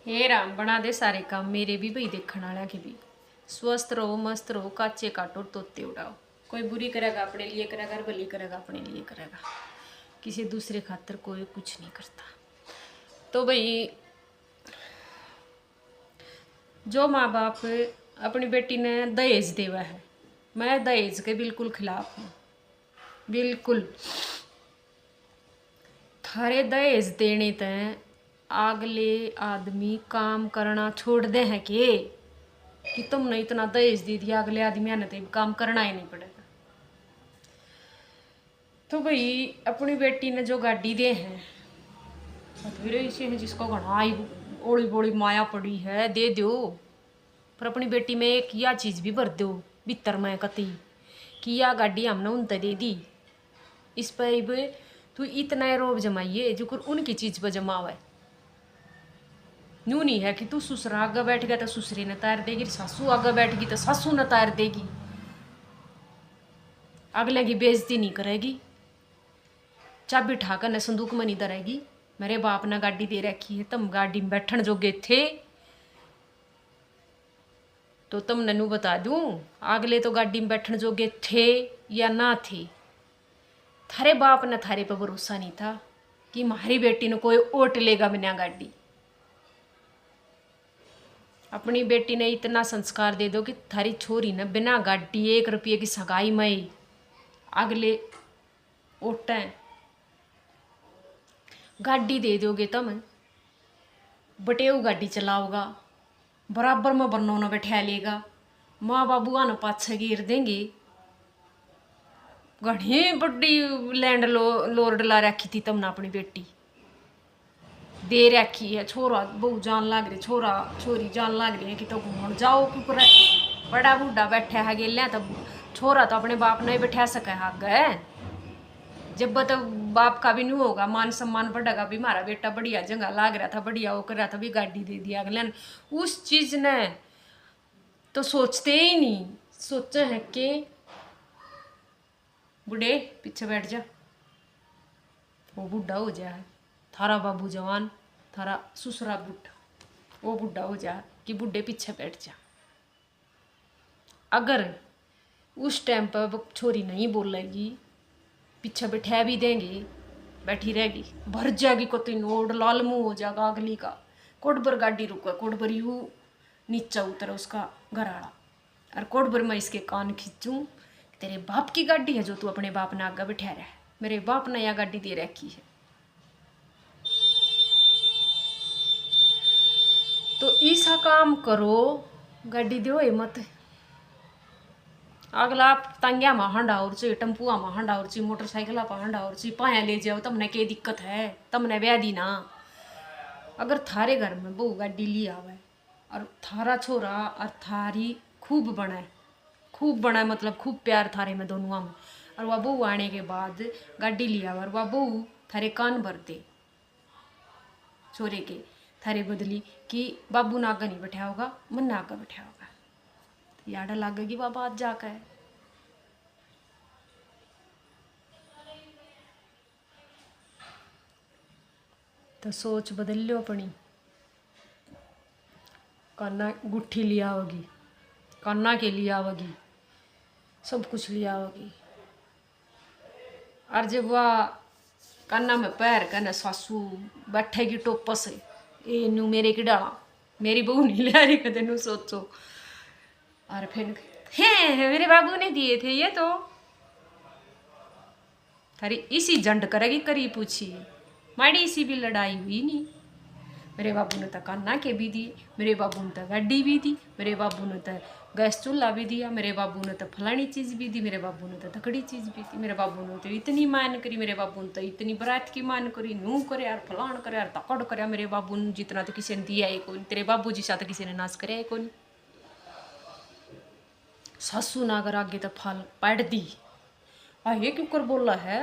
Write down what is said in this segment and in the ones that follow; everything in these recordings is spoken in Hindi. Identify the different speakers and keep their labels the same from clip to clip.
Speaker 1: हे राम बना दे सारे काम मेरे भी भाई देखने वाला के भी। स्वस्थ रहो मस्त रहो काचे काटो तोते उड़ाओ। कोई बुरी करेगा अपने लिए करेगा और भली करेगा अपने लिए करेगा। किसी दूसरे खातर कोई कुछ नहीं करता। तो भाई जो माँ बाप अपनी बेटी ने दहेज देवा है, मैं दहेज के बिल्कुल खिलाफ हूँ। बिल्कुल थारे दहेज देने तय अगले आदमी काम करना छोड़ दे हैं कि तुमने इतना दहेज दे दिया, अगले आदमी ने तो काम करना ही नहीं पड़ेगा। तो भाई अपनी बेटी ने जो गाड़ी दे हैं इसे है जिसको घना ही ओड़ी बोड़ी माया पड़ी है दे दो, पर अपनी बेटी में एक या चीज़ भी भर दो भीतर में कती कि या गाड़ी हमने उन दे दी। इस पर भी तू इतना रोब जमाइए जो उनकी चीज़ पर जमावे। यूँ नहीं है कि तू ससुरा आगे बैठ गया तो ससुरी ने तार देगी, सासू आगे बैठ गई तो सासू ने तार देगी, अगले की बेइज्जती नहीं करेगी, चाबी ठाकर ने संदूक में नहीं धरेगी। मेरे बाप ने गाड़ी दे रखी है, तुम गाड़ी में बैठन जोगे थे तो तुम ननू बता दूं अगले तो गाड़ी में बैठन जोगे थे या ना थे। थारे बाप ने थारे पर भरोसा नहीं था कि हमारी बेटी ने कोई ओट लेगा बिना गाड़ी। अपनी बेटी ने इतना संस्कार दे दो कि थारी छोरी ने बिना गाड़ी 1 रुपये की सगाई में अगले ओटें गाड़ी दे दोगे तुम बटेऊ गाड़ी चलाओगा, बराबर में बरनों ने बैठा लेगा, माँ बाबुआ ने पाछे गिर देंगे। घनी बड़ी लैंड लोर्ड ला रखी थी तुमने अपनी बेटी दे रखी है। छोरा बहु जान लाग रही, छोरा छोरी जान लाग रही है कि तो घूमन जाओ क्यों बड़ा बूढ़ा बैठा है गेलिया तो छोरा तो अपने बाप ने बैठा सके आगे। जब तो बाप का भी नहीं होगा मान सम्मान बढ़ेगा भी हमारा बेटा बढ़िया जगह लाग रहा था, बढ़िया वो कर रहा था, भी गाड़ी दे दिया अगले ने। उस चीज ने तो सोचते ही नहीं, सोचे है कि बूढ़े पीछे बैठ जा, वो बूढ़ा हो जाए, थारा बाबू जवान थारा ससुरा बूढ़ा, वो बूढ़ा हो जा कि बूढ़े पीछे बैठ जा। अगर उस टाइम पर छोरी नहीं बोलेगी पीछे बैठा भी देंगे, बैठी रहेगी, भर जाएगी को तीन ओड लाल मुँह हो जाएगा अगली का। कोटबर गाड़ी रुका, कोटबर यू नीचा उतर उसका घर आड़ा और कोटबर मैं इसके कान खींचूं, तेरे बाप की गाड़ी है जो तू अपने बाप ने आगे बैठा रहा है, मेरे बाप ने यह गाड़ी दे रखी है। तो ऐसा काम करो, गाड़ी दो मत। अगला तंगिया में हंडा और ची, टम्पुआ में हंडा और ची, मोटरसाइकिल पर हंडा और ची, पाया ले जाओ, तुमने क्या दिक्कत है, तुमने ब्याह दी ना। अगर थारे घर में बहू गाड़ी ली आवे और थारा छोरा और थारी खूब बनाए मतलब खूब प्यार थारे में दोनों में, और वह बहू आने के बाद गाड़ी लिया और वह बहू थारे कान भर दे छोरे के थारे बदली कि बाबू ने आगे नहीं बैठा होगा मन ने आगे बैठा होगा, तो याडा लगेगी वह बात जाकर। तो सोच बदल लो अपनी। कान्ना गुट्ठी लिया होगी, कान्ना के लिया होगी, सब कुछ लिया होगी, और जब वह कान्ना में पैर कहना सासू बैठेगी टोप से ए नू मेरे की डाला मेरी बहू नहीं ले रही कदे नू सोचो। और फिर है मेरे बाबू ने दिए थे ये तो थारी इसी जंड करेगी करी पूछी माड़ी इसी भी लड़ाई हुई नहीं। मेरे बाबू ने तो कान्ना के भी दिए, मेरे बाबू ने तो गाड़ी भी दी, मेरे बाबू ने तो गैस चूल्हा भी दिया, मेरे बाबू ने तो फलानी चीज़ भी दी, मेरे बाबू ने तो तकड़ी चीज़ भी दी, मेरे बाबू ने तो इतनी मान करी, मेरे बाबू ने तो इतनी बरात की मान करी, नू करे यार फलान करे यार तकड़ करे। मेरे बाबू ने जितना तो किसी ने दिया है कौन, तेरे बाबू जी साथ किसी ने नाश करे कौन। सासू ना अगर आगे तो फल पड़ दी आ ये क्यों कर बोला है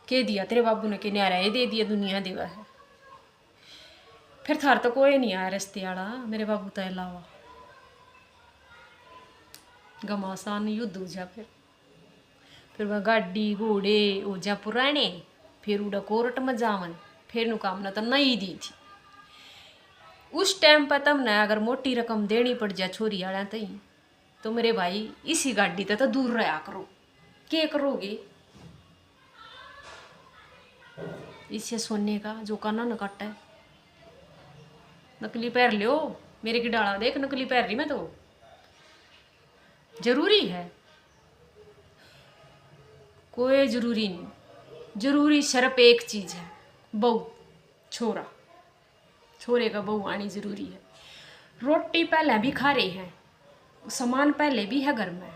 Speaker 1: के दिया तेरे बाबू ने, के न्यारा ये दे दिया दुनिया देवा है। फिर थार तो कोई नहीं आया रस्ते आड़ा मेरे बाबू तो अलावा, घमासान युद्ध हो जा। फिर वह गाड़ी घोड़े हो जा पुराने, फिर उड़ा कोर्ट में जावन, फिर नु काम ना तो नहीं दी थी। उस टाइम पर तुमने अगर मोटी रकम देनी पड़ जाए छोरी वाला तो मेरे भाई इसी गाड़ी तो दूर रहा करो। क्या करोगे इससे सोने का जो काना न काटा है। नकली पैर लियो मेरे की डाला देख, नकली पैर रही मैं तो जरूरी है? कोई जरूरी नहीं, जरूरी सिर्फ एक चीज है, बहू छोरा, छोरे का बहू आनी जरूरी है। रोटी पहले भी खा रहे हैं, सामान पहले भी है घर में,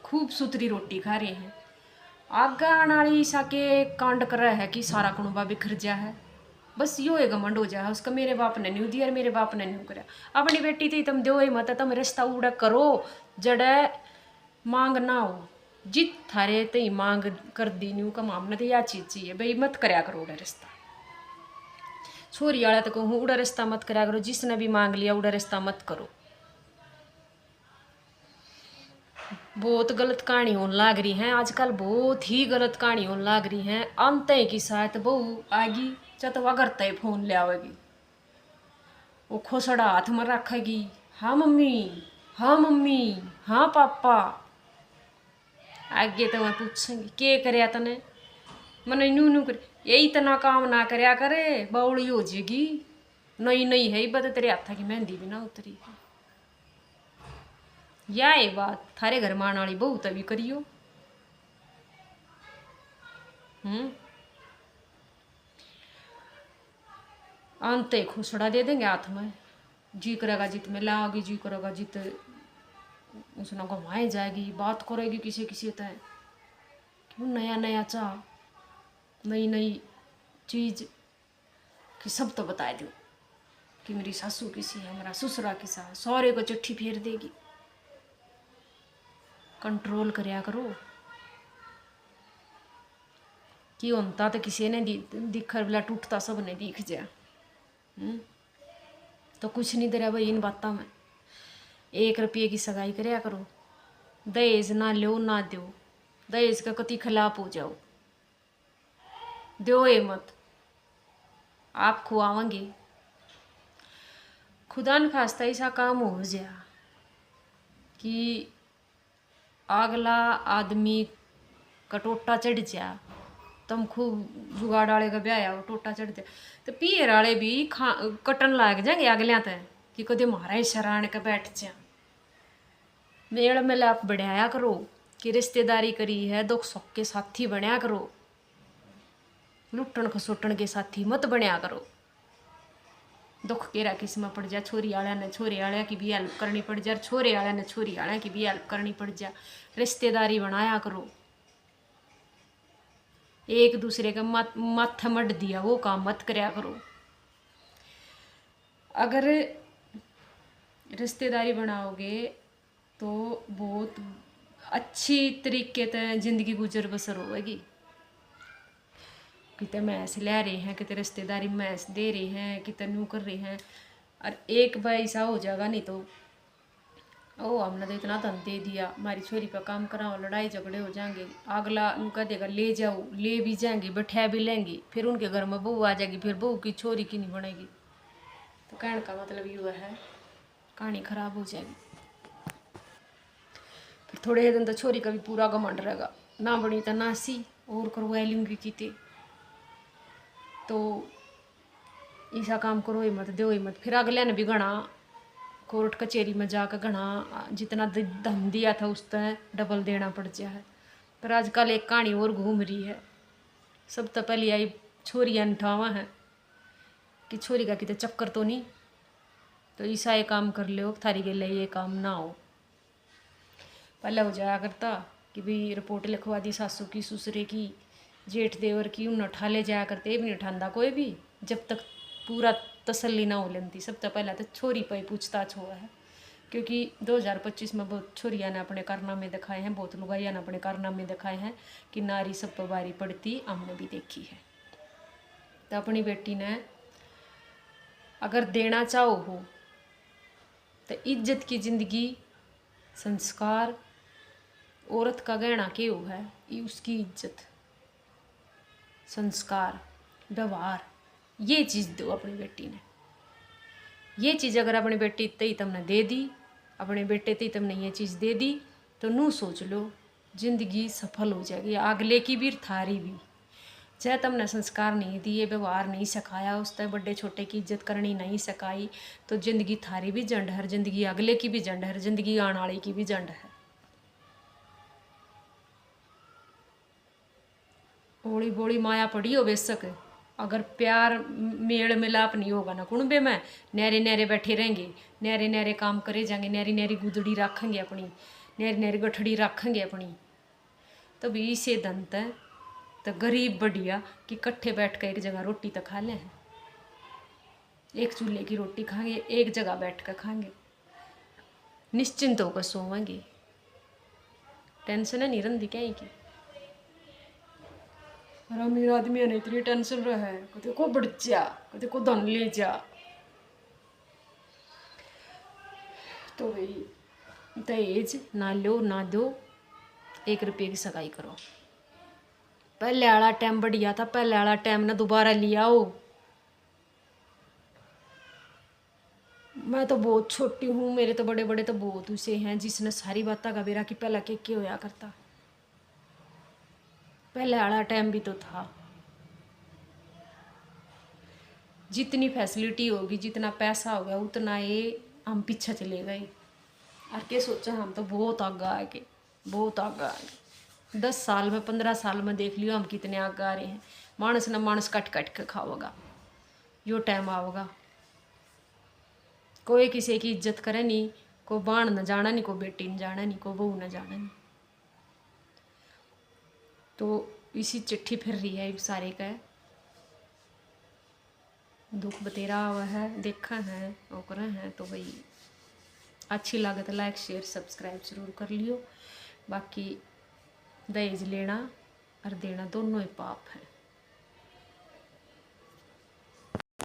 Speaker 1: खूब सुथरी रोटी खा रहे हैं। आगे आने वाली साके कांड कर रहा है कि सारा कुणबा बिखर जा है, बस यो एक घमंड हो जाए उसका, मेरे बाप ने नहीं दिया, मेरे बाप ने नहीं कराया। अपनी बेटी थी तुम दो ही मत, तुम रिश्ता उड़ा करो जड़े मांग ना हो, जित थारे तई मांग कर दी न्यू का मामला तो यह चीज चाहिए भाई, मत कराया करो उड़ा रिश्ता। छोरी वाला तो कहूँ उड़ा रिश्ता मत कराया करो, जिसने भी मांग लिया उड़ा रिश्ता मत करो। बहुत गलत कहानी होने लाग रही है आजकल, बहुत ही गलत कहानी होने लाग रही है। अंत की शायद बहू आगी चतवा करता ही फोन ले आवेगी, वो खोसड़ा हाथ में रखेगी, हाँ मम्मी, हाँ मम्मी, हाँ पापा। आगे तो मैं पूछेंगी के करया तने, मैंने न्यू न्यू कर, यही इतना काम ना करया करे बावड़ी हो जाएगी। नई नई है बता तेरे हाथा की मेहंदी भी ना उतरी। या ये बात थारे घर मान वाली बहू तभी करियो। अंत खुसड़ा दे देंगे हाथ में, जी करेगा जित में लाओगी, जी करेगा जित उसने घुमाए जाएगी, बात करेगी किसी किसी तय क्यों, नया नया चाह, नई नई चीज कि सब तो बता दो कि मेरी सासू किसी है, मेरा ससुरा किसा है, सौरे को चिट्ठी फेर देगी। कंट्रोल करया करो कि होता तो किसी ने दिखर वाला टूटता सब ने दिख जाए। तो कुछ नहीं दे रहा भाई इन बातों में, 1 रुपये की सगाई करया करो, दहेज ना लो ना दो, दहेज का कति खिलाफ हो जाओ, दो ये मत, आप खुआवेंगे। खुदा न खास्ता ऐसा काम हो जाए कि अगला आदमी का टोटा चढ़ जा, तुम खूब जुगाड़ वाले का ब्याह हो टोटा चढ़ जा, तो पियर वाले भी कटन लाग जाएंगे अगलिया तय कि कदे मारा ही शरान के बैठ जा। मेल मिलाप बढ़ाया करो कि रिश्तेदारी करी है, दुख सुख के साथी बनया करो, लुटन खसोटन के साथी मत बनया करो। दुख केरा किस में पड़ जा, छोरी वाला ने छोरे वाले की भी हेल्प करनी पड़ जा, छोरे वाले ने छोरी वाले की भी हेल्प करनी पड़ जा। रिश्तेदारी बनाया करो, एक दूसरे का माथा मट दिया वो काम मत करया करो। अगर रिश्तेदारी बनाओगे तो बहुत अच्छी तरीके से जिंदगी गुजर बसर होगी। कितने मैस ले रहे हैं, कितने रिश्तेदारी मैस दे रहे हैं, कितने न्यू कर रहे हैं, और एक बार ऐसा हो जाएगा नहीं तो ओ हमने तो इतना धन दे दिया, हमारी छोरी पर काम कराओ, लड़ाई झगड़े हो जाएंगे, अगला उनका देगा ले जाओ, ले भी जाएंगे, बैठा भी लेंगे, फिर उनके घर में बहू आ जाएगी, फिर बहू की छोरी की नहीं बनेगी। तो कहने का मतलब ये है कहानी खराब हो जाएगी। फिर थोड़े दिन तो छोरी का भी पूरा घमंड रहेगा, ना बनी तो नासी और करवा लूँगी की, तो ऐसा काम करो ही मत, दो ही मत। फिर अगले ने भी घना कोर्ट कचहरी में जाकर घना जितना धन दिया था उस तरह डबल देना पड़ जाए है। पर आजकल एक कहानी और घूम रही है, सब तो पहले आई छोरियाँ निठावा है कि छोरी का कितने चक्कर तो नहीं, तो ऐसा ये काम कर लो थारी के लिए ये काम ना हो। पहले हो जाया करता कि भाई रिपोर्ट लिखवा दी सासू की, ससुरे की, जेठ देवर की, उन उठा ले जाया करते, भी नहीं उठांदा कोई भी जब तक पूरा तसल्ली ना हो लेती। सब तो पहले तो छोरी पर पूछताछ हुआ है, क्योंकि 2025 में बहुत छोरिया ने अपने कारनामे दिखाए हैं, बहुत लुगाइया ने अपने कारनामे दिखाए हैं कि नारी सब पर बारी पड़ती, हमने भी देखी है। तो अपनी बेटी ने अगर देना चाहो हो तो इज्जत की जिंदगी, संस्कार, औरत का गहना क्यों है ये उसकी इज्जत, संस्कार, व्यवहार, ये चीज़ दो अपनी बेटी ने। ये चीज़ अगर अपने बेटे तई तुमने दे दी, अपने बेटे तई तुमने ये चीज़ दे दी, तो नू सोच लो जिंदगी सफल हो जाएगी, अगले की भी थारी भी। चाहे तुमने संस्कार नहीं दिए, व्यवहार नहीं सिखाया, उस तक बड़े छोटे की इज्जत करनी नहीं सिखाई, तो जिंदगी थारी भी जंड है, जिंदगी अगले की भी जंड है, जिंदगी आने वाली की भी जंड है। ओली बोली माया पड़ी हो बेशक, अगर प्यार मेल मिलाप नहीं होगा ना कुणबे में, नहरे नहरे बैठे रहेंगे, नहरे नहरे काम करे जाएंगे, नहरी नहरी गुदड़ी रखेंगे अपनी, नहरी नहरी गठड़ी रखेंगे अपनी, तो भी इसे दंत है। तो गरीब बढ़िया कि इकट्ठे बैठ कर एक जगह रोटी तो खा लें, एक चूल्हे की रोटी खाएंगे, एक जगह बैठ कर खाएंगे, निश्चिंत होकर सोवेंगे, टेंशन है नहीं रही क्या की। और अमीर आदमी ने इतनी टेंशन रहे, कदे को बढ़ जा, कदे को धन ले जा। तो भाई दहेज ना लो ना दो, 1 रुपये की सगाई करो। पहले वाला टाइम बढ़िया था, पहले वाला टाइम ना दोबारा लिया हो। मैं तो बहुत छोटी हूँ, मेरे तो बड़े बड़े तो बहुत उसे हैं जिसने सारी बातें का बेरा कि पहला के होया करता। पहले वाला टाइम भी तो था, जितनी फैसिलिटी होगी, जितना पैसा होगा, उतना ये हम पीछे चले गए। और क्या सोचा, हम तो बहुत आगे आ गए, बहुत आगे आ गए। 10 साल में 15 साल में देख लियो हम कितने आगे आ रहे हैं। मानस न मानस कट कट के खाओगा, यो टाइम आओगा। कोई किसी की इज्जत करे नहीं, को बाण न जाना नहीं, को बेटी न जाना नहीं, को बहू न जाना नहीं। तो इसी चिट्ठी फिर रही है सारे का, दुख बतेरा हुआ है, देखा है ओकरा है। तो भाई अच्छी लगे तो लाइक शेयर सब्सक्राइब जरूर कर लियो। बाकी दहेज लेना और देना दोनों ही पाप है।